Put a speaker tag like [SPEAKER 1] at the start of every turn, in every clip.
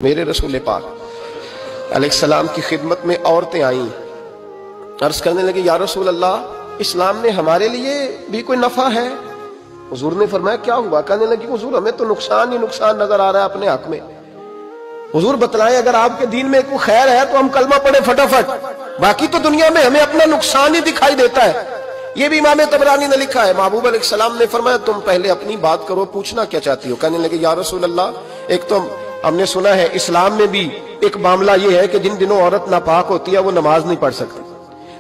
[SPEAKER 1] میرے رسول پاک علیہ السلام کی خدمت میں عورتیں آئیں، عرض کرنے لگے یا رسول اللہ اسلام نے ہمارے لیے بھی کوئی نفع ہے؟ حضور نے فرمایا کیا ہوا؟ کہنے لگی حضور ہمیں تو نقصان ہی نقصان نظر آ رہا ہے اپنے حق میں۔ حضور بتلائیں اگر آپ کے دین میں کوئی خیر ہے تو ہم کلمہ پڑھیں فٹافٹ، باقی تو دنیا میں ہمیں اپنا نقصان ہی دکھائی دیتا ہے۔ یہ بھی امام طبرانی نے لکھا ہے، محبوب علیہ السلام نے فرمایا تم پہلے اپنی بات کرو، پوچھنا کیا چاہتی ہو؟ کہنے لگے یا رسول اللہ ایک تو ہم نے سنا ہے اسلام میں بھی ایک معاملہ یہ ہے کہ جن دنوں عورت ناپاک ہوتی ہے وہ نماز نہیں پڑھ سکتی،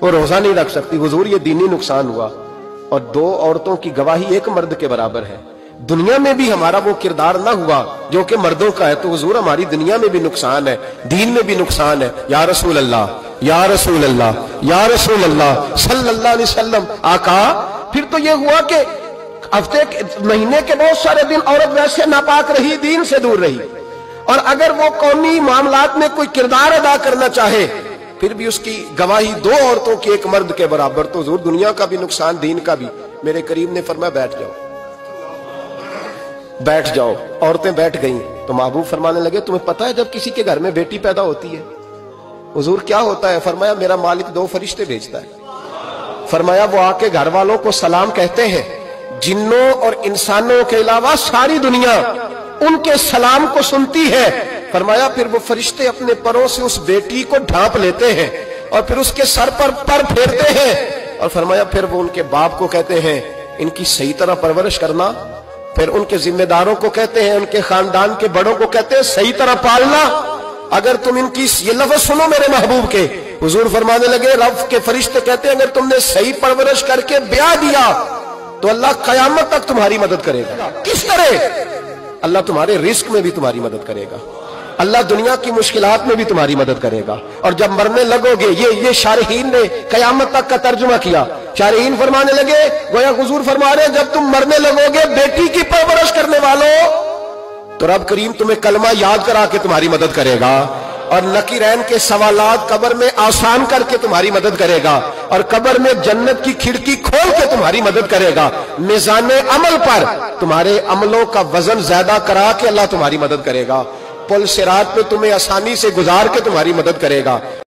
[SPEAKER 1] وہ روزہ نہیں رکھ سکتی۔ حضور یہ دینی نقصان ہوا، اور دو عورتوں کی گواہی ایک مرد کے برابر ہے۔ دنیا میں بھی ہمارا وہ کردار نہ ہوا جو کہ مردوں کا ہے، تو حضور ہماری دنیا میں بھی نقصان ہے، دین میں بھی نقصان ہے۔ یا رسول اللہ یا رسول اللہ یا رسول اللہ صلی اللہ علیہ وسلم۔ آقا پھر تو یہ ہوا کہ ہفتے مہینے کے بہت سارے دن عورت ویسے ناپاک رہی، دین سے دور رہی، اور اگر وہ قومی معاملات میں کوئی کردار ادا کرنا چاہے پھر بھی اس کی گواہی دو عورتوں کی ایک مرد کے برابر، تو حضور دنیا کا بھی نقصان دین کا بھی۔ میرے کریم نے فرمایا بیٹھ جاؤ بیٹھ جاؤ۔ عورتیں بیٹھ گئیں تو محبوب فرمانے لگے تمہیں پتہ ہے جب کسی کے گھر میں بیٹی پیدا ہوتی ہے حضور کیا ہوتا ہے؟ فرمایا میرا مالک دو فرشتے بھیجتا ہے، فرمایا وہ آ کے گھر والوں کو سلام کہتے ہیں، جنوں اور انسانوں کے علاوہ ساری دنیا ان کے سلام کو سنتی ہے۔ فرمایا پھر وہ فرشتے اپنے پروں سے اس بیٹی کو ڈھانپ لیتے ہیں اور پھر اس کے سر پر پر پھیرتے ہیں، اور فرمایا پھر وہ ان کے باپ کو کہتے ہیں ان کی صحیح طرح پرورش کرنا، پھر ان کے ذمہ داروں کو کہتے ہیں، ان کے خاندان کے بڑوں کو کہتے ہیں صحیح طرح پالنا۔ اگر تم ان کی یہ لفظ سنو میرے محبوب کے، حضور فرمانے لگے رب کے فرشتے کہتے ہیں اگر تم نے صحیح پرورش کر کے بیاہ دیا تو اللہ قیامت تک تمہاری مدد کرے گا۔ کس طرح؟ اللہ تمہارے رزق میں بھی تمہاری مدد کرے گا، اللہ دنیا کی مشکلات میں بھی تمہاری مدد کرے گا، اور جب مرنے لگو گے یہ شارحین نے قیامت تک کا ترجمہ کیا۔ شارحین فرمانے لگے گویا حضور فرما رہے ہیں جب تم مرنے لگو گے بیٹی کی پرورش کرنے والوں تو رب کریم تمہیں کلمہ یاد کرا کے تمہاری مدد کرے گا، اور نکیرین کے سوالات قبر میں آسان کر کے تمہاری مدد کرے گا، اور قبر میں جنت کی کھڑکی کھول کے تمہاری مدد کرے گا۔ میزان عمل پر تمہارے عملوں کا وزن زیادہ کرا کے اللہ تمہاری مدد کرے گا، پل صراط پہ تمہیں آسانی سے گزار کے تمہاری مدد کرے گا۔